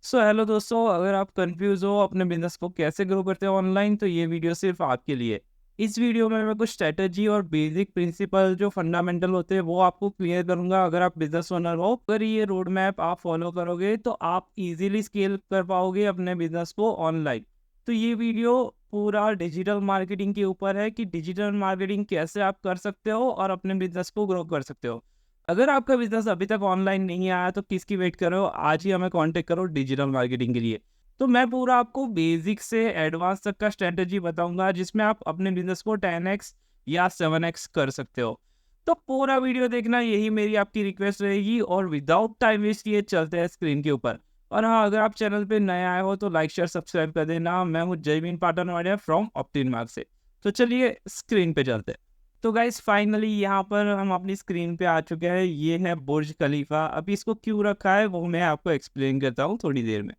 Hello दोस्तों, अगर आप कंफ्यूज हो अपने बिजनेस को कैसे ग्रो करते हो ऑनलाइन, तो ये वीडियो सिर्फ आपके लिए। इस वीडियो में मैं कुछ स्ट्रेटजी और बेसिक प्रिंसिपल जो फंडामेंटल होते हैं वो आपको क्लियर करूंगा। अगर आप बिजनेस ओनर हो, अगर ये रोड मैप आप फॉलो करोगे तो आप इजीली स्केल कर पाओगे अपने बिजनेस को ऑनलाइन। तो ये वीडियो पूरा डिजिटल मार्केटिंग के ऊपर है कि डिजिटल मार्केटिंग कैसे आप कर सकते हो और अपने बिजनेस को ग्रो कर सकते हो। अगर आपका बिजनेस अभी तक ऑनलाइन नहीं आया तो किसकी वेट कर रहे हो, आज ही हमें कांटेक्ट करो डिजिटल मार्केटिंग के लिए। तो मैं पूरा आपको बेसिक से एडवांस तक का स्ट्रेटेजी बताऊंगा जिसमें आप अपने बिजनेस को 10x या 7x कर सकते हो। तो पूरा वीडियो देखना, यही मेरी आपकी रिक्वेस्ट रहेगी। और विदाउट टाइम वेस्ट किए चलते हैं स्क्रीन के ऊपर। और हाँ, अगर आप चैनल पे नए आए हो तो लाइक शेयर सब्सक्राइब कर देना। मैं हूँ जयवीन पाटन फ्रॉम ऑप्टिन मार्क से। तो चलिए स्क्रीन पे चलते हैं। तो गाइस फाइनली यहाँ पर हम अपनी स्क्रीन पे आ चुके हैं। ये है बुर्ज खलीफा। अभी इसको क्यों रखा है वो मैं आपको एक्सप्लेन करता हूँ थोड़ी देर में।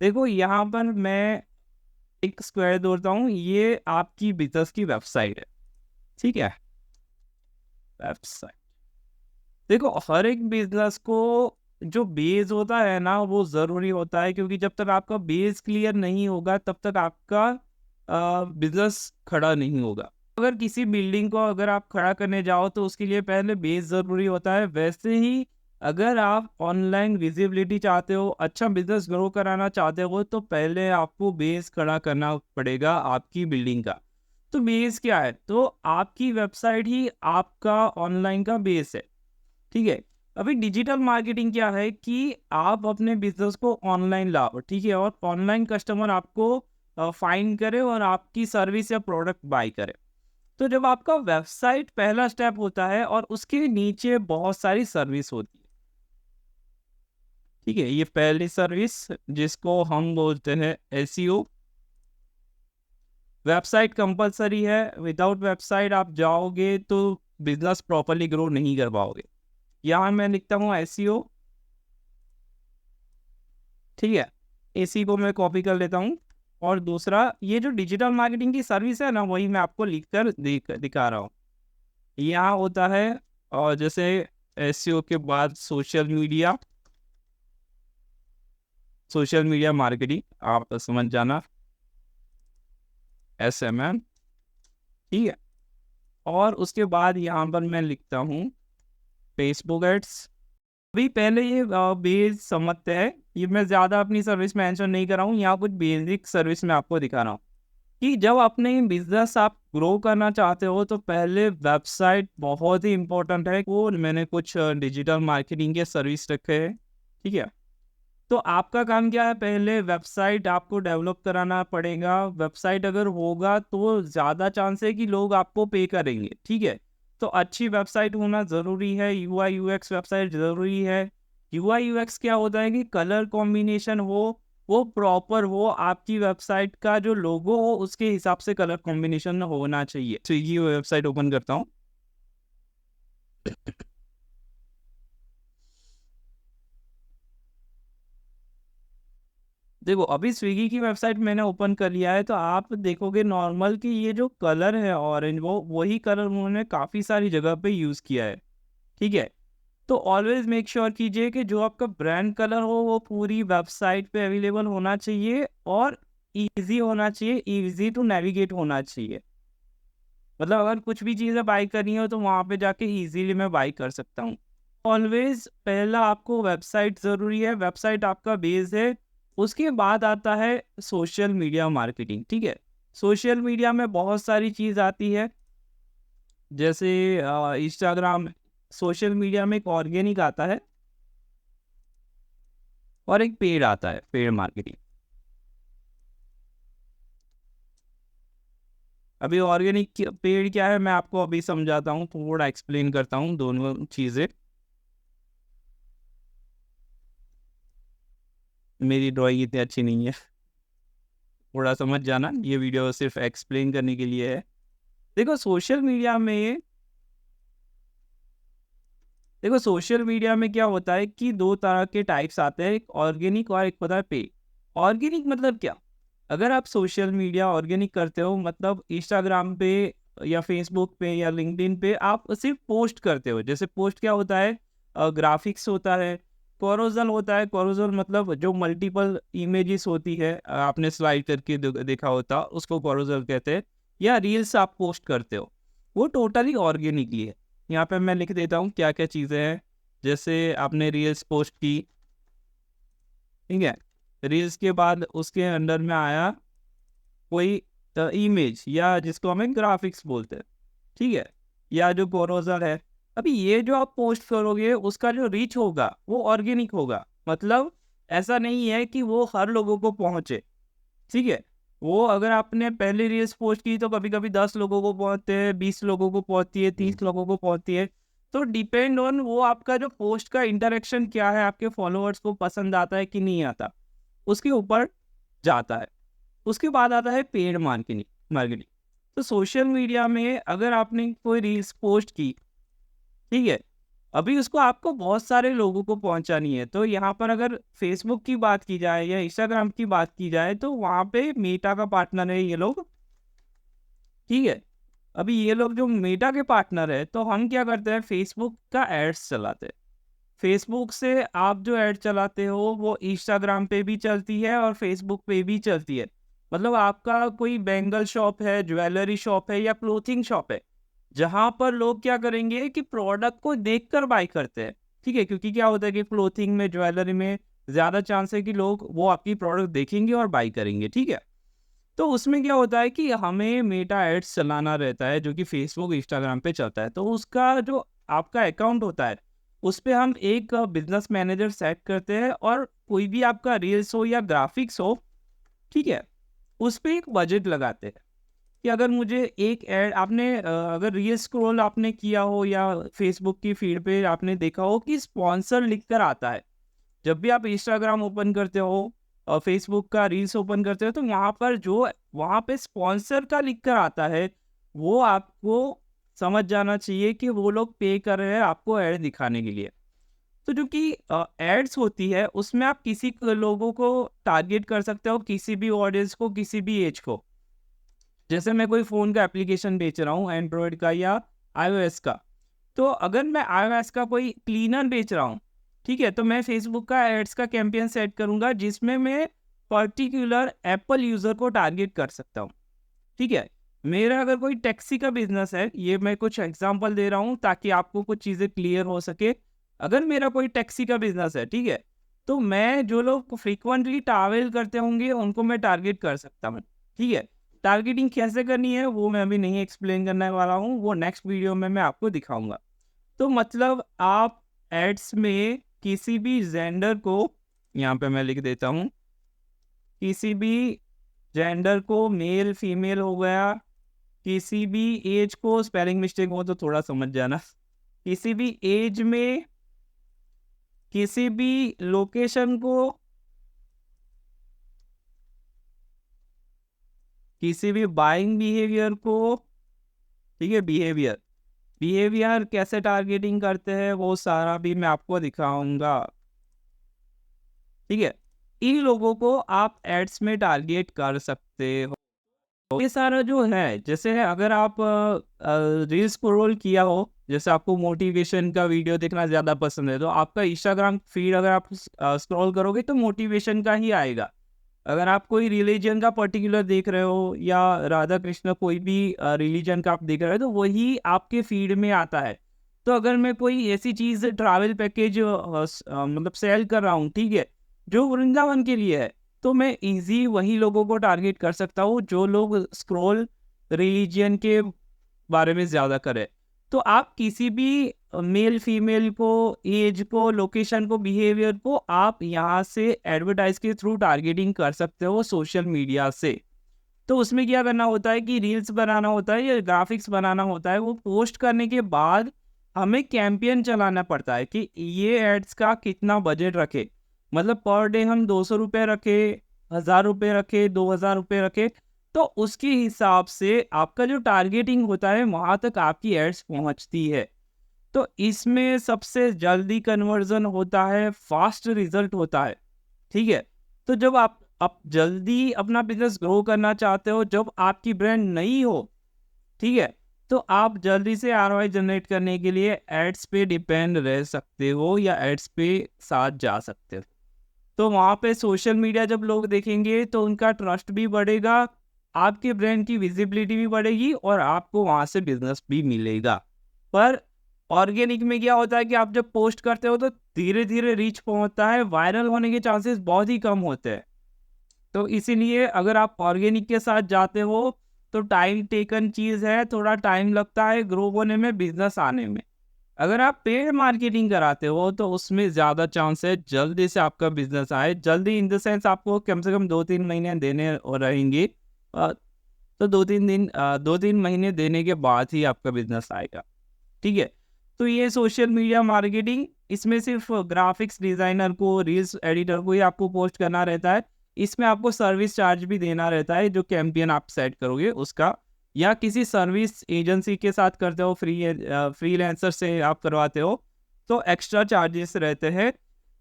देखो यहाँ पर मैं एक स्क्वायर दौड़ता हूँ, ये आपकी बिजनेस की वेबसाइट है। ठीक है, वेबसाइट। देखो हर एक बिजनेस को जो बेस होता है ना वो ज़रूरी होता है, क्योंकि जब तक आपका बेस क्लियर नहीं होगा तब तक आपका बिजनेस खड़ा नहीं होगा। अगर किसी बिल्डिंग को अगर आप खड़ा करने जाओ तो उसके लिए पहले बेस ज़रूरी होता है। वैसे ही अगर आप ऑनलाइन विजिबिलिटी चाहते हो, अच्छा बिजनेस ग्रो कराना चाहते हो, तो पहले आपको बेस खड़ा करना पड़ेगा आपकी बिल्डिंग का। तो बेस क्या है? तो आपकी वेबसाइट ही आपका ऑनलाइन का बेस है। ठीक है। अभी डिजिटल मार्केटिंग क्या है कि आप अपने बिजनेस को ऑनलाइन लाओ, ठीक है, और ऑनलाइन कस्टमर आपको फाइंड करे और आपकी सर्विस या प्रोडक्ट बाय करे। तो जब आपका वेबसाइट पहला स्टेप होता है और उसके नीचे बहुत सारी सर्विस होती है। ठीक है, ये पहली सर्विस जिसको हम बोलते हैं एसईओ। वेबसाइट कंपलसरी है, विदाउट वेबसाइट आप जाओगे तो बिजनेस प्रॉपरली ग्रो नहीं कर पाओगे। यहाँ मैं लिखता हूँ एसईओ। ठीक है, इसी को मैं कॉपी कर लेता हूँ। और दूसरा, ये जो डिजिटल मार्केटिंग की सर्विस है ना, वही मैं आपको लिख कर दिखा रहा हूँ। यहाँ होता है और जैसे एसईओ के बाद सोशल मीडिया मार्केटिंग, आप समझ जाना, SMM। ठीक है, और उसके बाद यहाँ पर मैं लिखता हूँ फेसबुक एड्स। अभी पहले ये बेस समझते हैं, ये मैं ज़्यादा अपनी सर्विस मेंशन नहीं कर रहा हूँ, यहाँ कुछ बेसिक सर्विस मैं आपको दिखा रहा हूँ कि जब अपने बिजनेस आप ग्रो करना चाहते हो तो पहले वेबसाइट बहुत ही इंपॉर्टेंट है। वो मैंने कुछ डिजिटल मार्केटिंग के सर्विस रखे हैं। ठीक है, तो आपका काम क्या है? पहले वेबसाइट आपको डेवलप कराना पड़ेगा। वेबसाइट अगर होगा तो ज़्यादा चांस है कि लोग आपको पे करेंगे। ठीक है, तो अच्छी वेबसाइट होना ज़रूरी है। यूआई यूएक्स वेबसाइट ज़रूरी है। यूआई यूएक्स क्या होता है कि कलर कॉम्बिनेशन हो, वो प्रॉपर हो, आपकी वेबसाइट का जो लोगो हो उसके हिसाब से कलर कॉम्बिनेशन होना चाहिए। स्विगी वेबसाइट ओपन करता हूँ। देखो अभी स्विगी की वेबसाइट मैंने ओपन कर लिया है, तो आप देखोगे नॉर्मल कि ये जो कलर है ऑरेंज, वो वही कलर उन्होंने काफ़ी सारी जगह पे यूज़ किया है। ठीक है, तो ऑलवेज मेक श्योर कीजिए कि जो आपका ब्रांड कलर हो वो पूरी वेबसाइट पे अवेलेबल होना चाहिए और इजी होना चाहिए, इजी टू नेविगेट होना चाहिए। मतलब अगर कुछ भी चीज़ें बाई करनी हो तो वहाँ पे जाके इजीली मैं बाई कर सकता हूँ। ऑलवेज पहला आपको वेबसाइट ज़रूरी है, वेबसाइट आपका बेस है। उसके बाद आता है सोशल मीडिया मार्केटिंग। ठीक है, सोशल मीडिया में बहुत सारी चीज़ आती है, जैसे इंस्टाग्राम। सोशल मीडिया में एक ऑर्गेनिक आता है और एक पेड आता है, पेड मार्केटिंग। अभी ऑर्गेनिक पेड क्या है मैं आपको अभी समझाता हूँ, थोड़ा एक्सप्लेन करता हूँ दोनों चीज़ें। मेरी ड्राइंग इतनी अच्छी नहीं है, थोड़ा समझ जाना, ये वीडियो सिर्फ एक्सप्लेन करने के लिए है। देखो सोशल मीडिया में क्या होता है कि दो तरह के टाइप्स आते हैं, एक ऑर्गेनिक और एक होता है पे। ऑर्गेनिक मतलब क्या? अगर आप सोशल मीडिया ऑर्गेनिक करते हो, मतलब इंस्टाग्राम पे या फेसबुक पे या लिंक्डइन पे आप सिर्फ पोस्ट करते हो। जैसे पोस्ट क्या होता है? ग्राफिक्स होता है, कोरोजल होता है, कोरोजल मतलब जो मल्टीपल इमेजेस होती है, आपने स्लाइड करके देखा होता, उसको कोरोजल कहते हैं, या रील्स आप पोस्ट करते हो, वो टोटली ऑर्गेनिकली है। यहाँ पे मैं लिख देता हूँ क्या क्या चीज़ें हैं। जैसे आपने रील्स पोस्ट की, ठीक है, रील्स के बाद उसके अंडर में आया कोई इमेज, या जिसको हमें ग्राफिक्स बोलते हैं, ठीक है, या जो कोरोजल है। अभी ये जो आप पोस्ट करोगे उसका जो रीच होगा वो ऑर्गेनिक होगा, मतलब ऐसा नहीं है कि वो हर लोगों को पहुंचे, ठीक है। वो अगर आपने पहले रील्स पोस्ट की तो कभी कभी 10 लोगों को पहुंचते हैं, 20 लोगों को पहुंचती है, 30 लोगों को पहुंचती है। तो डिपेंड ऑन वो आपका जो पोस्ट का इंटरेक्शन क्या है, आपके फॉलोअर्स को पसंद आता है कि नहीं आता, उसके ऊपर जाता है। उसके बाद आता है पेड मार्केटिंग मार्केटिंग तो सोशल मीडिया में अगर आपने कोई रील्स पोस्ट की, ठीक है, अभी उसको आपको बहुत सारे लोगों को पहुंचानी है। तो यहाँ पर अगर फेसबुक की बात की जाए या इंस्टाग्राम की बात की जाए तो वहाँ पे मेटा का पार्टनर है ये लोग, ठीक है। अभी ये लोग जो मेटा के पार्टनर है, तो हम क्या करते हैं, फेसबुक का एड्स चलाते हैं। फेसबुक से आप जो ऐड चलाते हो वो इंस्टाग्राम पे भी चलती है और फेसबुक पे भी चलती है। मतलब आपका कोई बैंगल शॉप है, ज्वेलरी शॉप है या क्लोथिंग शॉप है, जहाँ पर लोग क्या करेंगे कि प्रोडक्ट को देखकर बाय करते हैं, ठीक है, क्योंकि क्या होता है कि क्लोथिंग में, ज्वेलरी में ज़्यादा चांस है कि लोग वो आपकी प्रोडक्ट देखेंगे और बाय करेंगे, ठीक है। तो उसमें क्या होता है कि हमें मेटा एड्स चलाना रहता है जो कि फेसबुक इंस्टाग्राम पे चलता है। तो उसका जो आपका अकाउंट होता है उस पे हम एक बिजनेस मैनेजर सेट करते हैं, और कोई भी आपका रील्स हो या ग्राफिक्स हो, ठीक है, उस पे एक बजट लगाते हैं कि अगर मुझे एक ऐड आपने अगर रील स्क्रॉल आपने किया हो या फेसबुक की फीड पे आपने देखा हो कि स्पॉन्सर लिख कर आता है, जब भी आप इंस्टाग्राम ओपन करते हो और फेसबुक का रील्स ओपन करते हो, तो वहाँ पर जो वहाँ पे स्पॉन्सर का लिख कर आता है, वो आपको समझ जाना चाहिए कि वो लोग पे कर रहे हैं आपको ऐड दिखाने के लिए। तो जो कि एड्स होती है उसमें आप किसी लोगों को टारगेट कर सकते हो, किसी भी ऑडियंस को, किसी भी एज को। जैसे मैं कोई फ़ोन का एप्लीकेशन बेच रहा हूँ, एंड्रॉयड का या आईओएस का, तो अगर मैं आईओएस का कोई क्लीनर बेच रहा हूँ, ठीक है, तो मैं फेसबुक का एड्स का कैंपेन सेट करूँगा जिसमें मैं पर्टिकुलर एप्पल यूज़र को टारगेट कर सकता हूँ, ठीक है। मेरा अगर कोई टैक्सी का बिजनेस है, ये मैं कुछ एग्जांपल दे रहा हूँ ताकि आपको कुछ चीज़ें क्लियर हो सके। अगर मेरा कोई टैक्सी का बिजनेस है, ठीक है, तो मैं जो लोग फ्रीक्वेंटली ट्रैवल करते होंगे उनको मैं टारगेट कर सकता हूँ, ठीक है। टारगेटिंग कैसे करनी है वो मैं अभी नहीं एक्सप्लेन करने वाला हूँ, वो नेक्स्ट वीडियो में मैं आपको दिखाऊंगा। तो मतलब आप एड्स में किसी भी जेंडर को, यहाँ पे मैं लिख देता हूँ, किसी भी जेंडर को, मेल फीमेल हो गया, किसी भी एज को, स्पेलिंग मिस्टेक हो तो थोड़ा समझ जाना, किसी भी एज में, किसी भी लोकेशन को, किसी भी बाइंग बिहेवियर को, ठीक है, बिहेवियर बिहेवियर कैसे टारगेटिंग करते हैं वो सारा भी मैं आपको दिखाऊंगा, ठीक है। इन लोगों को आप एड्स में टारगेट कर सकते हो। ये सारा जो है, जैसे अगर आप रील्स स्क्रॉल किया हो, जैसे आपको मोटिवेशन का वीडियो देखना ज़्यादा पसंद है, तो आपका इंस्टाग्राम फीड अगर आप स्क्रॉल करोगे तो मोटिवेशन का ही आएगा। अगर आप कोई रिलीजन का पर्टिकुलर देख रहे हो या राधा कृष्ण कोई भी रिलीजन का आप देख रहे हो तो वही आपके फीड में आता है। तो अगर मैं कोई ऐसी चीज़ ट्रैवल पैकेज मतलब सेल कर रहा हूँ, ठीक है, जो वृंदावन के लिए है, तो मैं इजी वही लोगों को टारगेट कर सकता हूँ जो लोग स्क्रॉल रिलीजन के बारे में ज़्यादा करें। तो आप किसी भी मेल फीमेल को, एज को, लोकेशन को, बिहेवियर को आप यहाँ से एडवर्टाइज के थ्रू टारगेटिंग कर सकते हो सोशल मीडिया से। तो उसमें क्या करना होता है कि रील्स बनाना होता है या ग्राफिक्स बनाना होता है, वो पोस्ट करने के बाद हमें कैंपेन चलाना पड़ता है कि ये एड्स का कितना बजट रखे, मतलब पर डे हम 200 रुपये रखे, 1000 रुपये रखे, 2000 रुपये रखे, तो उसके हिसाब से आपका जो टारगेटिंग होता है वहाँ तक आपकी एड्स पहुँचती है। तो इसमें सबसे जल्दी कन्वर्जन होता है, फास्ट रिजल्ट होता है, ठीक है। तो जब आप जल्दी अपना बिजनेस ग्रो करना चाहते हो, जब आपकी ब्रांड नई हो, ठीक है, तो आप जल्दी से आरओआई जनरेट करने के लिए एड्स पे डिपेंड रह सकते हो या एड्स पे साथ जा सकते हो। तो वहाँ पे सोशल मीडिया जब लोग देखेंगे तो उनका ट्रस्ट भी बढ़ेगा, आपके ब्रांड की विजिबिलिटी भी बढ़ेगी और आपको वहाँ से बिजनेस भी मिलेगा। पर ऑर्गेनिक में क्या होता है कि आप जब पोस्ट करते हो तो धीरे धीरे रीच पहुँचता है, वायरल होने के चांसेस बहुत ही कम होते हैं। तो इसीलिए अगर आप ऑर्गेनिक के साथ जाते हो तो टाइम टेकन चीज़ है, थोड़ा टाइम लगता है ग्रो होने में, बिजनेस आने में। अगर आप पेड मार्केटिंग कराते हो तो उसमें ज़्यादा चांस है जल्दी से आपका बिजनेस आए। जल्दी इन द सेंस आपको कम से कम 2-3 महीने देने और रहेंगे। तो 2-3 महीने देने के बाद ही आपका बिजनेस आएगा। ठीक है? तो ये सोशल मीडिया मार्केटिंग, इसमें सिर्फ ग्राफिक्स डिज़ाइनर को, रील्स एडिटर को ही आपको पोस्ट करना रहता है। इसमें आपको सर्विस चार्ज भी देना रहता है, जो कैंपेन आप सेट करोगे उसका, या किसी सर्विस एजेंसी के साथ करते हो, फ्रीलांसर से आप करवाते हो, तो एक्स्ट्रा चार्जेस रहते हैं।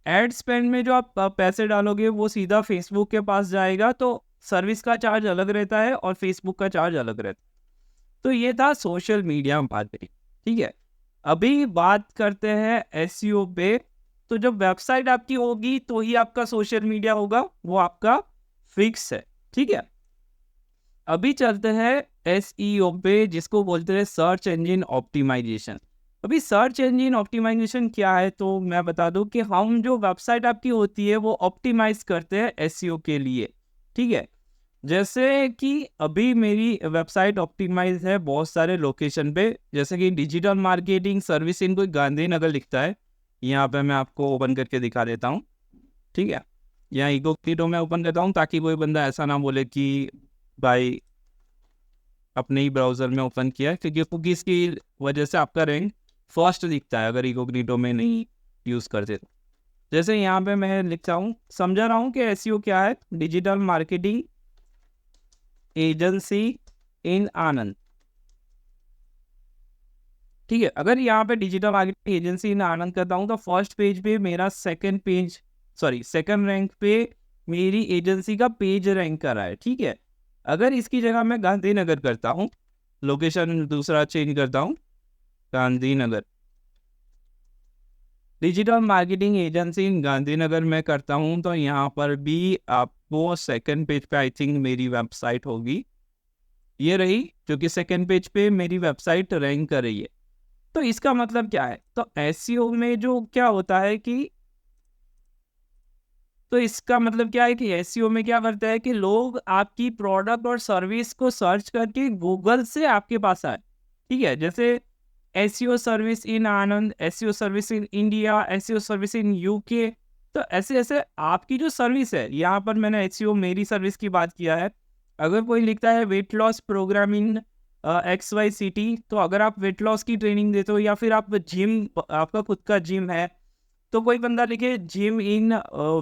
एड स्पेंड में जो आप पैसे डालोगे वो सीधा फेसबुक के पास जाएगा, तो सर्विस का चार्ज अलग रहता है और फेसबुक का चार्ज अलग रहता है। तो ये था सोशल मीडिया मार्केटिंग। ठीक है, अभी बात करते हैं एसईओ पे। तो जब वेबसाइट आपकी होगी तो ही आपका सोशल मीडिया होगा, वो आपका फिक्स है। ठीक है, अभी चलते हैं एसईओ पे, जिसको बोलते हैं सर्च इंजन ऑप्टिमाइजेशन। अभी सर्च इंजन ऑप्टिमाइजेशन क्या है, तो मैं बता दूं कि हम जो वेबसाइट आपकी होती है वो ऑप्टिमाइज करते हैं एसईओ के लिए। ठीक है, जैसे कि अभी मेरी वेबसाइट ऑप्टिमाइज है बहुत सारे लोकेशन पे, जैसे कि डिजिटल मार्केटिंग सर्विस इनको गांधीनगर लिखता है। यहाँ पे मैं आपको ओपन करके दिखा देता हूँ। ठीक है, यहाँ इकोक्लिटो में ओपन करता हूँ ताकि कोई बंदा ऐसा ना बोले कि भाई अपने ही ब्राउजर में ओपन किया, क्योंकि कुकीज़ की वजह से आपका रैंक फर्स्ट दिखता है अगर इकोक्लिटो में नहीं यूज़ करते तो। जैसे यहाँ पे मैं लिखता हूँ, समझा रहा हूँ कि एसईओ क्या है। डिजिटल मार्केटिंग एजेंसी इन आनंद। ठीक है, अगर यहाँ पे डिजिटल मार्केटिंग एजेंसी इन आनंद करता हूँ तो फर्स्ट पेज पे मेरा सेकंड रैंक पे मेरी एजेंसी का पेज रैंक कर रहा है। ठीक है, अगर इसकी जगह मैं गांधीनगर करता हूँ, लोकेशन दूसरा चेंज करता हूँ, गांधीनगर, डिजिटल मार्केटिंग एजेंसी इन गांधीनगर में करता हूँ, तो यहाँ पर भी आपको सेकंड पेज पे आई थिंक मेरी वेबसाइट होगी, ये रही, जो कि सेकंड पेज पे मेरी वेबसाइट रैंक कर रही है। तो इसका मतलब क्या है, तो एसईओ में जो क्या होता है कि, तो इसका मतलब क्या है कि एसईओ में क्या करता है कि लोग आपकी प्रोडक्ट और सर्विस को सर्च करके गूगल से आपके पास आए। ठीक है, जैसे SEO service in Anand, SEO service in India, SEO service in UK. तो ऐसे ऐसे आपकी जो सर्विस है, यहाँ पर मैंने एसईओ मेरी सर्विस की बात किया है। अगर कोई लिखता है वेट लॉस प्रोग्राम इन XYCT, तो अगर आप वेट लॉस की ट्रेनिंग देते हो या फिर आप जिम, आपका खुद का जिम है, तो कोई बंदा लिखे जिम इन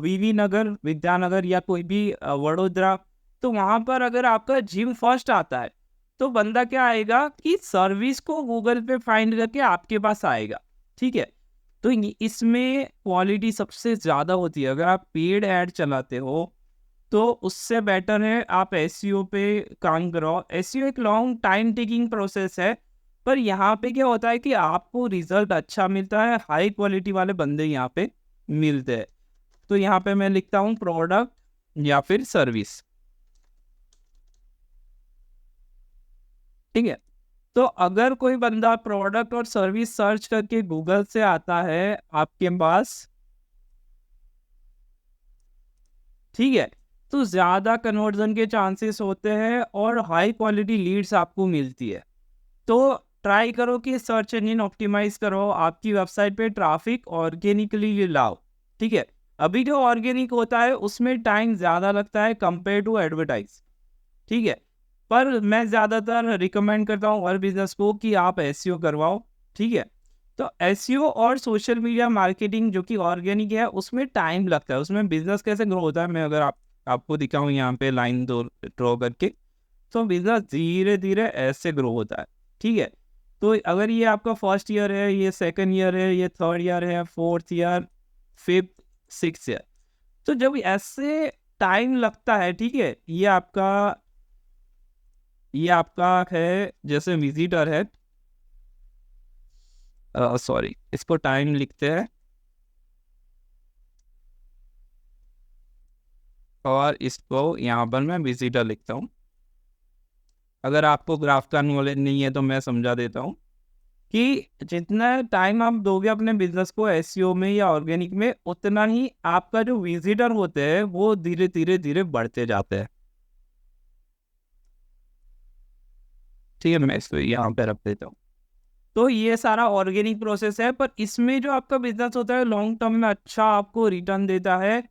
वीवी नगर, विद्यानगर या कोई भी वडोदरा, तो वहाँ पर अगर आपका जिम फर्स्ट आता है तो बंदा क्या आएगा कि सर्विस को गूगल पे फाइंड करके आपके पास आएगा। ठीक है, तो इसमें क्वालिटी सबसे ज़्यादा होती है। अगर आप पेड ऐड चलाते हो तो उससे बेटर है आप एसईओ पे काम करो। एसईओ एक लॉन्ग टाइम टेकिंग प्रोसेस है, पर यहाँ पे क्या होता है कि आपको रिजल्ट अच्छा मिलता है, हाई क्वालिटी वाले बंदे यहाँ पे मिलते हैं। तो यहाँ पे मैं लिखता हूँ प्रोडक्ट या फिर सर्विस। ठीक है, तो अगर कोई बंदा प्रोडक्ट और सर्विस सर्च करके गूगल से आता है आपके पास, ठीक है, तो ज़्यादा कन्वर्जन के चांसेस होते हैं और हाई क्वालिटी लीड्स आपको मिलती है। तो ट्राई करो कि सर्च इंजन ऑप्टिमाइज करो, आपकी वेबसाइट पे ट्रैफिक ऑर्गेनिकली लाओ। ठीक है, अभी जो ऑर्गेनिक होता है उसमें टाइम ज़्यादा लगता है कंपेयर टू एडवर्टाइज। ठीक है, पर मैं ज़्यादातर रिकमेंड करता हूँ हर बिजनेस को कि आप एसईओ करवाओ। ठीक है, तो एसईओ और सोशल मीडिया मार्केटिंग जो कि ऑर्गेनिक है उसमें टाइम लगता है। उसमें बिजनेस कैसे ग्रो होता है, मैं अगर आपको दिखाऊँ यहाँ पे लाइन दो ड्रॉ करके, तो बिजनेस धीरे धीरे ऐसे ग्रो होता है। ठीक है, तो अगर ये आपका फर्स्ट ईयर है, ये सेकंड ईयर है, ये थर्ड ईयर है, fourth year, fifth, six year, तो जब ऐसे टाइम लगता है, ठीक है, ये आपका है जैसे विजिटर है, सॉरी, इसको टाइम लिखते हैं और इसको यहाँ पर मैं विजिटर लिखता हूँ। अगर आपको ग्राफ का नॉलेज नहीं है तो मैं समझा देता हूँ कि जितना टाइम आप दोगे अपने बिजनेस को एसईओ में या ऑर्गेनिक में, उतना ही आपका जो विजिटर होते हैं वो धीरे धीरे धीरे बढ़ते जाते हैं। ठीक है, मैं इसको यहाँ पे रख देता हूँ। तो ये सारा ऑर्गेनिक प्रोसेस है, पर इसमें जो आपका बिजनेस होता है लॉन्ग टर्म में अच्छा आपको रिटर्न देता है।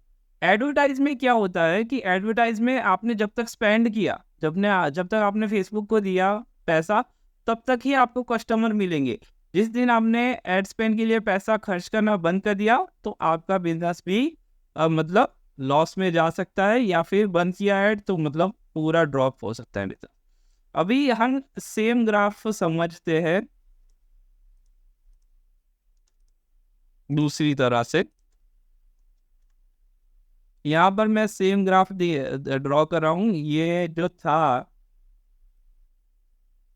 एडवर्टाइज में क्या होता है कि एडवर्टाइज में आपने जब तक स्पेंड किया, जब तक आपने फेसबुक को दिया पैसा, तब तक ही आपको कस्टमर मिलेंगे। जिस दिन आपने एड स्पेंड के लिए पैसा खर्च करना बंद कर दिया तो आपका बिजनेस भी मतलब लॉस में जा सकता है, या फिर बंद किया एड तो मतलब पूरा ड्रॉप हो सकता है बिजनेस। अभी हम सेम ग्राफ समझते हैं दूसरी तरह से। यहाँ पर मैं सेम ग्राफ ड्रॉ कर रहा हूँ। ये जो था,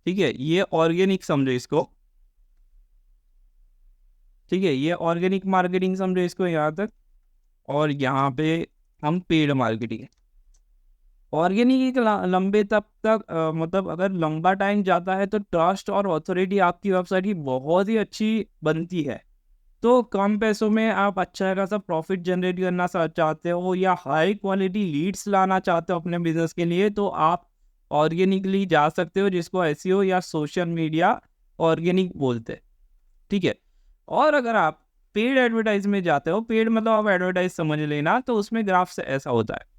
ठीक है, ये ऑर्गेनिक समझो इसको। ठीक है, ये ऑर्गेनिक मार्केटिंग समझो इसको यहाँ तक, और यहाँ पे हम पेड मार्केटिंग। ऑर्गेनिक एक लंबे तक मतलब अगर लंबा टाइम जाता है तो ट्रस्ट और अथॉरिटी आपकी वेबसाइट की बहुत ही अच्छी बनती है। तो कम पैसों में आप अच्छा खासा प्रॉफिट जनरेट करना चाहते हो या हाई क्वालिटी लीड्स लाना चाहते हो अपने बिजनेस के लिए, तो आप ऑर्गेनिकली जा सकते हो, जिसको एसईओ या सोशल मीडिया ऑर्गेनिक बोलते हैं। ठीक है, और अगर आप पेड एडवर्टाइज में जाते हो, पेड मतलब आप एडवर्टाइज समझ लेना, तो उसमें ग्राफ से ऐसा होता है।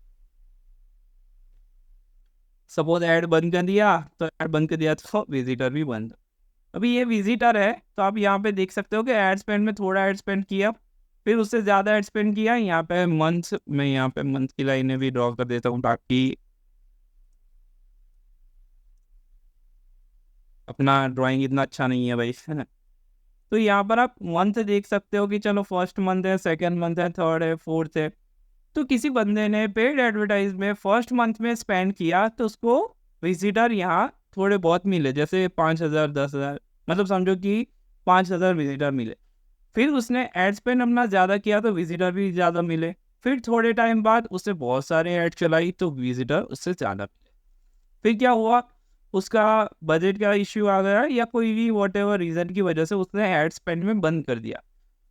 सपोज ऐड बंद कर दिया, तो ऐड बंद कर दिया तो विजिटर भी बंद। अभी ये विजिटर है तो आप यहाँ पे देख सकते हो कि एड स्पेंड में थोड़ा एड स्पेंड किया, फिर उससे ज़्यादा एड स्पेंड किया। यहाँ पे मंथ, मैं यहाँ पे मंथ की लाइनें भी ड्रॉ कर देता हूँ ताकि अपना ड्राइंग इतना अच्छा नहीं है भाई, है ना। तो यहाँ पर आप मंथ देख सकते हो कि चलो फर्स्ट मंथ है, सेकेंड मंथ है, थर्ड है, फोर्थ है। तो किसी बंदे ने पेड एडवर्टाइज में फर्स्ट मंथ में स्पेंड किया तो उसको विजिटर यहाँ थोड़े बहुत मिले, जैसे 5,000 10,000, मतलब समझो कि 5,000 विजिटर मिले। फिर उसने एड स्पेंड अपना ज़्यादा किया तो विजिटर भी ज़्यादा मिले। फिर थोड़े टाइम बाद उसने बहुत सारे ऐड चलाई तो विजिटर उससे ज़्यादा मिले। फिर क्या हुआ, उसका बजट का इश्यू आ गया या कोई भी वॉट एवर रीज़न की वजह से उसने एड स्पेंड में बंद कर दिया,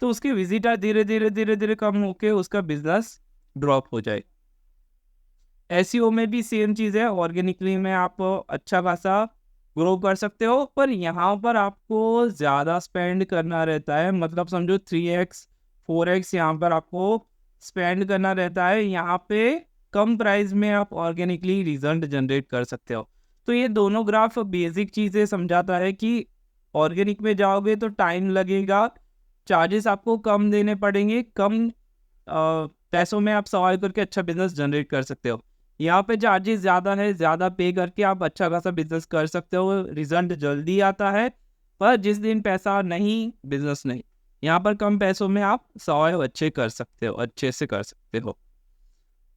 तो उसके विजिटर धीरे धीरे धीरे धीरे कम होके उसका बिजनेस ड्रॉप हो जाए। एसईओ में भी सेम चीज़ है, ऑर्गेनिकली में आप अच्छा खासा ग्रो कर सकते हो, पर यहाँ पर आपको ज़्यादा स्पेंड करना रहता है। मतलब समझो 3x 4x यहाँ पर आपको स्पेंड करना रहता है। यहाँ पे कम प्राइस में आप ऑर्गेनिकली रिजल्ट जनरेट कर सकते हो। तो ये दोनों ग्राफ बेसिक चीज़ें समझाता है कि ऑर्गेनिक में जाओगे तो टाइम लगेगा, चार्जेस आपको कम देने पड़ेंगे, कम पैसों में आप सवाल करके अच्छा बिजनेस जनरेट कर सकते हो। यहाँ पे चार्जेस ज़्यादा है, ज़्यादा पे करके आप अच्छा खासा बिजनेस कर सकते हो, रिजल्ट जल्दी आता है। पर जिस दिन पैसा नहीं, बिजनेस नहीं। यहाँ पर कम पैसों में आप सवाल अच्छे कर सकते हो, अच्छे से कर सकते हो।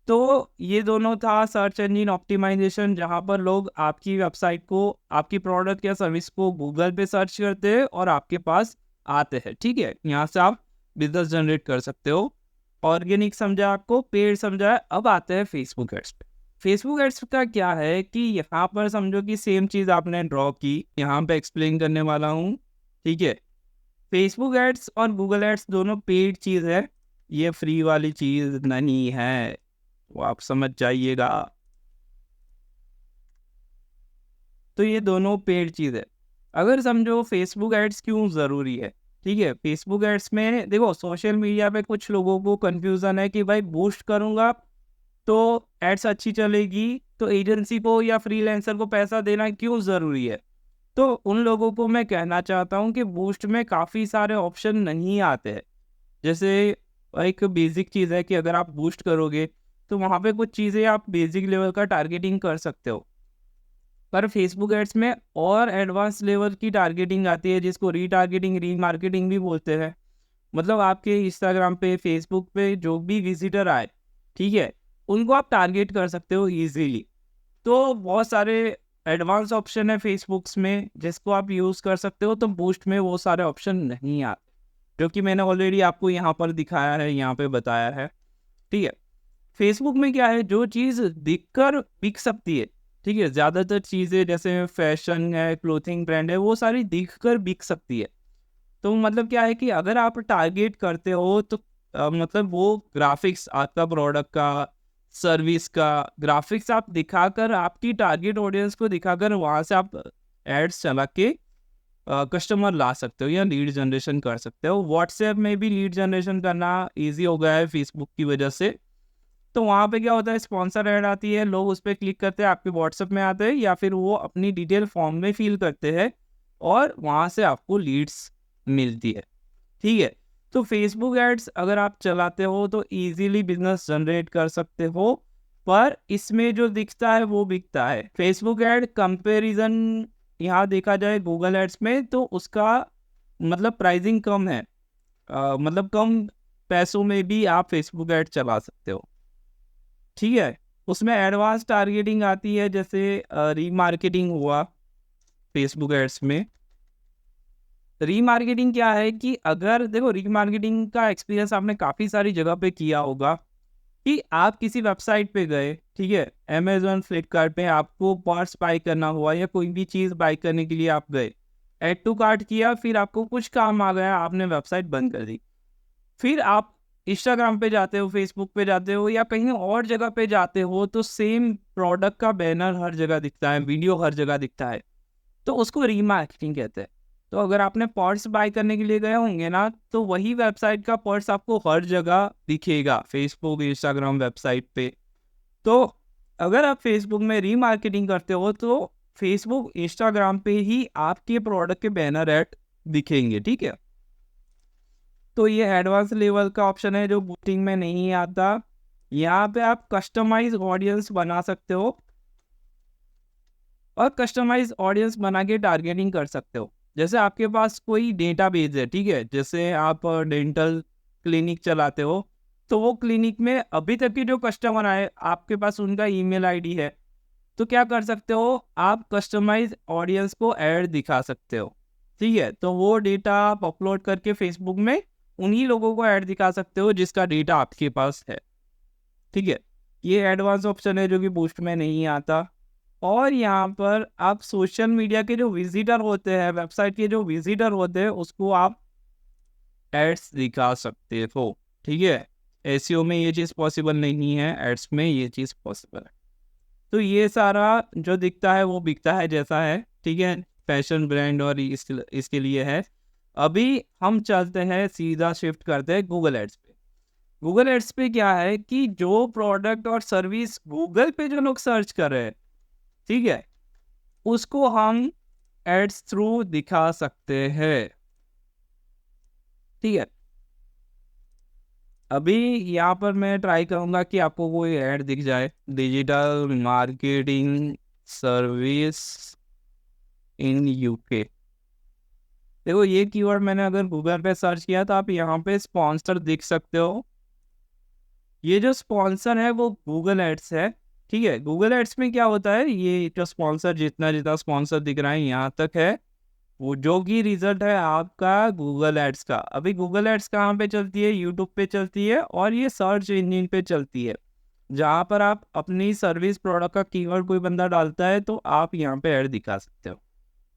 तो ये दोनों था सर्च इंजन ऑप्टिमाइजेशन, जहाँ पर लोग आपकी वेबसाइट को, आपकी प्रोडक्ट या सर्विस को गूगल पे सर्च करते हैं और आपके पास आते हैं। ठीक है, यहाँ से आप बिजनेस जनरेट कर सकते हो। ऑर्गेनिक समझा आपको, पेड समझा है। अब आते हैं फेसबुक एड्स पे। फेसबुक एड्स का क्या है कि यहाँ पर समझो कि सेम चीज़ आपने ड्रॉ की, यहाँ पे एक्सप्लेन करने वाला हूँ। ठीक है, फेसबुक एड्स और गूगल एड्स दोनों पेड चीज़ है, ये फ्री वाली चीज़ नहीं है, वो आप समझ जाइएगा। तो ये दोनों पेड चीज़ है। अगर समझो फेसबुक एड्स क्यों ज़रूरी है। ठीक है, फेसबुक एड्स में देखो, सोशल मीडिया पे कुछ लोगों को कन्फ्यूज़न है कि भाई बूस्ट करूँगा तो एड्स अच्छी चलेगी, तो एजेंसी को या फ्रीलांसर को पैसा देना क्यों ज़रूरी है। तो उन लोगों को मैं कहना चाहता हूँ कि बूस्ट में काफ़ी सारे ऑप्शन नहीं आते हैं। जैसे एक बेसिक चीज़ है कि अगर आप बूस्ट करोगे तो वहाँ पे कुछ चीज़ें आप बेसिक लेवल का टारगेटिंग कर सकते हो, पर फेसबुक एड्स में और एडवांस लेवल की टारगेटिंग आती है, जिसको रीटारगेटिंग, रीमार्केटिंग भी बोलते हैं। मतलब आपके इंस्टाग्राम पे, फेसबुक पे जो भी विजिटर आए, ठीक है, उनको आप टारगेट कर सकते हो ईजीली। तो बहुत सारे एडवांस ऑप्शन है फेसबुक्स में जिसको आप यूज़ कर सकते हो, तो बूस्ट में वो सारे ऑप्शन नहीं आते, जो कि मैंने ऑलरेडी आपको यहाँ पर दिखाया है, यहाँ पे बताया है। ठीक है, फेसबुक में क्या है, जो चीज़ दिखकर बिक सकती है, ठीक है, ज़्यादातर चीज़ें जैसे फैशन है, क्लोथिंग ब्रांड है, वो सारी दिखकर बिक सकती है। तो मतलब क्या है कि अगर आप टारगेट करते हो तो मतलब वो ग्राफिक्स आपका प्रोडक्ट का, सर्विस का ग्राफिक्स आप दिखाकर, आपकी टारगेट ऑडियंस को दिखाकर वहाँ से आप एड्स चला के कस्टमर ला सकते हो या लीड जनरेशन कर सकते हो। व्हाट्सएप में भी लीड जनरेशन करना ईजी हो गया है फेसबुक की वजह से। तो वहाँ पे क्या होता है, स्पॉन्सर ऐड आती है, लोग उस पर क्लिक करते हैं, आपके व्हाट्सएप में आते हैं या फिर वो अपनी डिटेल फॉर्म में फिल करते हैं और वहाँ से आपको लीड्स मिलती है। ठीक है, तो फेसबुक एड्स अगर आप चलाते हो तो इजीली बिजनेस जनरेट कर सकते हो, पर इसमें जो दिखता है वो बिकता है। फेसबुक एड कंपैरिजन यहाँ देखा जाए गूगल एड्स में तो उसका मतलब प्राइसिंग कम है, मतलब कम पैसों में भी आप फेसबुक एड चला सकते हो। ठीक है, उसमें एडवांस टारगेटिंग आती है, जैसे रीमार्केटिंग हुआ फेसबुक एड्स में। रीमार्केटिंग क्या है कि अगर देखो, रीमार्केटिंग का एक्सपीरियंस आपने काफ़ी सारी जगह पे किया होगा कि आप किसी वेबसाइट पे गए, ठीक है, अमेजोन फ्लिपकार्ट पे आपको पर्स बाई करना हुआ या कोई भी चीज़ बाई करने के लिए आप गए, ऐड टू कार्ट किया, फिर आपको कुछ काम आ गया, आपने वेबसाइट बंद कर दी, फिर आप इंस्टाग्राम पे जाते हो, फेसबुक पे जाते हो या कहीं और जगह पे जाते हो तो सेम प्रोडक्ट का बैनर हर जगह दिखता है, वीडियो हर जगह दिखता है, तो उसको रीमार्केटिंग कहते हैं। तो अगर आपने पर्स बाय करने के लिए गए होंगे ना, तो वही वेबसाइट का पर्स आपको हर जगह दिखेगा, फेसबुक, इंस्टाग्राम वेबसाइट पे। तो अगर आप फेसबुक में रीमार्केटिंग करते हो तो फेसबुक, इंस्टाग्राम पे ही आपके प्रोडक्ट के बैनर ऐड दिखेंगे। ठीक है, तो ये एडवांस लेवल का ऑप्शन है जो बूटिंग में नहीं आता। यहाँ पे आप कस्टमाइज ऑडियंस बना सकते हो और कस्टमाइज ऑडियंस बना के टारगेटिंग कर सकते हो। जैसे आपके पास कोई डेटाबेस है, ठीक है, जैसे आप डेंटल क्लिनिक चलाते हो, तो वो क्लिनिक में अभी तक के जो कस्टमर आए आपके पास उनका ईमेल आईडी है, तो क्या कर सकते हो, आप कस्टमाइज ऑडियंस को ऐड दिखा सकते हो। ठीक है, तो वो डेटा आप अपलोड करके फेसबुक में उन्हीं लोगों को ऐड दिखा सकते हो जिसका डेटा आपके पास है। ठीक है, ये एडवांस ऑप्शन है जो कि बूस्ट में नहीं आता। और यहाँ पर आप सोशल मीडिया के जो विजिटर होते हैं, वेबसाइट के जो विजिटर होते हैं, उसको आप एड्स दिखा सकते हो। ठीक है, एसईओ में ये चीज़ पॉसिबल नहीं है, एड्स में ये चीज़ पॉसिबल है। तो ये सारा जो दिखता है वो बिकता है जैसा है। ठीक है, फैशन ब्रांड और इसके लिए है। अभी हम चलते हैं, सीधा शिफ्ट करते हैं गूगल एड्स पे। गूगल एड्स पे क्या है कि जो प्रोडक्ट और सर्विस गूगल पे जो लोग सर्च कर रहे हैं, ठीक है, उसको हम एड्स थ्रू दिखा सकते हैं। ठीक है, अभी यहाँ पर मैं ट्राई करूँगा कि आपको कोई ऐड दिख जाए, digital marketing service in UK. देखो, ये कीवर्ड मैंने अगर गूगल पे सर्च किया तो आप यहाँ पे स्पॉन्सर देख सकते हो। ये जो स्पॉन्सर है वो गूगल एड्स है। ठीक है, गूगल एड्स में क्या होता है, ये जो स्पॉन्सर, जितना जितना स्पॉन्सर दिख रहा है यहाँ तक है, वो जो कि रिजल्ट है आपका गूगल एड्स का। अभी गूगल एड्स कहाँ पे चलती है, यूट्यूब पे चलती है और ये सर्च इंजन पे चलती है, जहाँ पर आप अपनी सर्विस प्रोडक्ट का कीवर्ड कोई बंदा डालता है तो आप यहाँ पे ऐड दिखा सकते हो।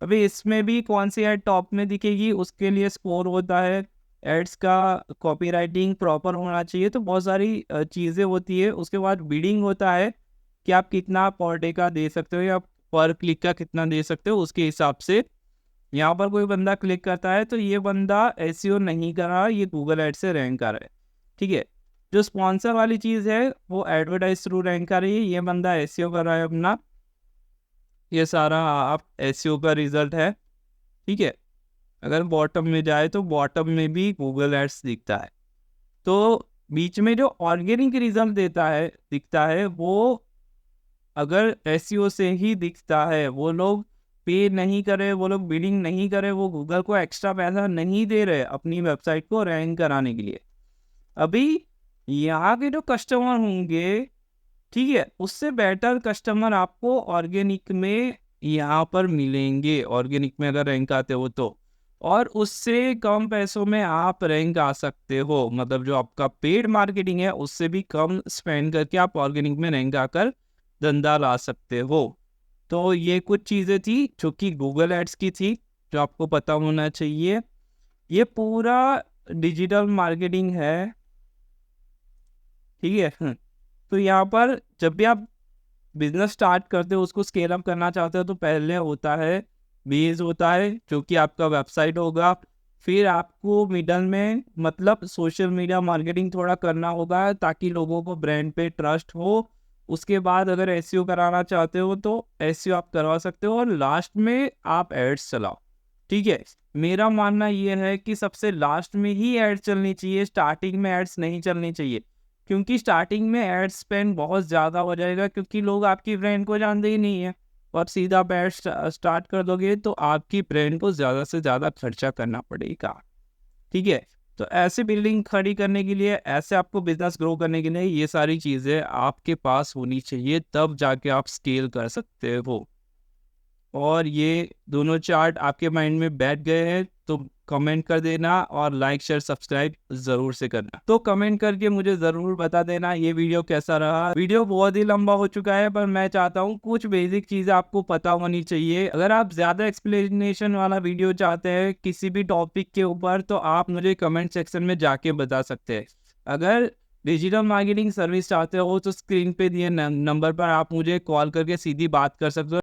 अभी इसमें भी कौन सी ऐड टॉप में दिखेगी उसके लिए स्कोर होता है, एड्स का कॉपीराइटिंग प्रॉपर होना चाहिए, तो बहुत सारी चीज़ें होती है। उसके बाद बिडिंग होता है कि आप कितना पर डे का दे सकते हो या पर क्लिक का कितना दे सकते हो, उसके हिसाब से यहाँ पर कोई बंदा क्लिक करता है तो ये बंदा एसईओ नहीं कर रहा, ये गूगल एड से रैंक कर रहा है। ठीक है, जो स्पॉन्सर वाली चीज़ है वो एडवर्टाइज थ्रू रैंक कर रही है, ये बंदा एसईओ कर रहा है अपना। ये सारा आप एसईओ का रिजल्ट है। ठीक है, अगर बॉटम में जाए तो बॉटम में भी गूगल एड्स दिखता है। तो बीच में जो ऑर्गेनिक रिजल्ट दिखता है वो अगर एसईओ से ही दिखता है, वो लोग पे नहीं करे, वो लोग बिडिंग नहीं करे, वो गूगल को एक्स्ट्रा पैसा नहीं दे रहे अपनी वेबसाइट को रैंक कराने के लिए। अभी यहाँ के जो कस्टमर होंगे, ठीक है, उससे बेटर कस्टमर आपको ऑर्गेनिक में यहाँ पर मिलेंगे ऑर्गेनिक में अगर रैंक आते हो तो, और उससे कम पैसों में आप रैंक आ सकते हो। मतलब जो आपका पेड मार्केटिंग है उससे भी कम स्पेंड करके आप ऑर्गेनिक में रैंक आकर धंधा ला सकते हो। तो ये कुछ चीज़ें थी जो कि गूगल एड्स की थी, जो आपको पता होना चाहिए। ये पूरा डिजिटल मार्केटिंग है, ठीक है। तो यहाँ पर जब भी आप बिजनेस स्टार्ट करते हो, उसको स्केल अप करना चाहते हो, तो पहले होता है बेस होता है जो कि आपका वेबसाइट होगा। फिर आपको मिडल में मतलब सोशल मीडिया मार्केटिंग थोड़ा करना होगा ताकि लोगों को ब्रांड पे ट्रस्ट हो। उसके बाद अगर एसईओ कराना चाहते हो तो एसईओ आप करवा सकते हो, और लास्ट में आप एड्स चलाओ, ठीक है। मेरा मानना ये है कि सबसे लास्ट में ही एड्स चलनी चाहिए, स्टार्टिंग में एड्स नहीं चलनी चाहिए, क्योंकि स्टार्टिंग में एड स्पेंड बहुत ज़्यादा हो जाएगा, क्योंकि लोग आपकी ब्रांड को जानते ही नहीं है। और सीधा आप एड स्टार्ट कर दोगे तो आपकी ब्रांड को ज़्यादा से ज़्यादा खर्चा करना पड़ेगा, ठीक है। तो ऐसे बिल्डिंग खड़ी करने के लिए, ऐसे आपको बिजनेस ग्रो करने के लिए ये सारी चीज़ें आपके पास होनी चाहिए, तब जाके आप स्केल कर सकते हो। और ये दोनों चार्ट आपके माइंड में बैठ गए हैं तो कमेंट कर देना, और लाइक शेयर सब्सक्राइब जरूर से करना। तो कमेंट करके मुझे जरूर बता देना ये वीडियो कैसा रहा। वीडियो बहुत ही लंबा हो चुका है, पर मैं चाहता हूँ कुछ बेसिक चीजें आपको पता होनी चाहिए। अगर आप ज्यादा एक्सप्लेनेशन वाला वीडियो चाहते हैं किसी भी टॉपिक के ऊपर, तो आप मुझे कमेंट सेक्शन में जाके बता सकते हैं। अगर डिजिटल मार्केटिंग सर्विस चाहते हो तो स्क्रीन पे दिए नंबर पर आप मुझे कॉल करके सीधी बात कर सकते हो।